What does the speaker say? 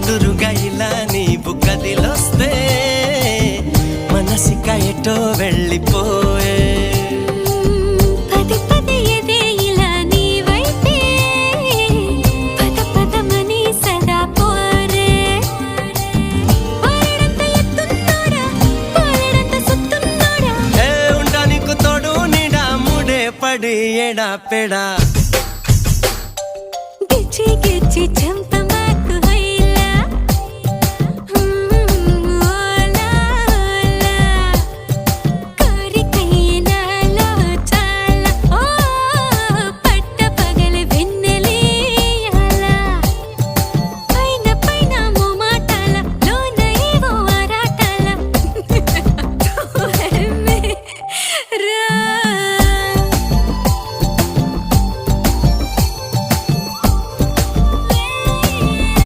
ఎదురుగా ఇలా నీవు కదిలొస్తే మనసిక ఎటో వెళ్ళిపోయే పడి ఎడా పెడా గిచ్చి గిచ్చి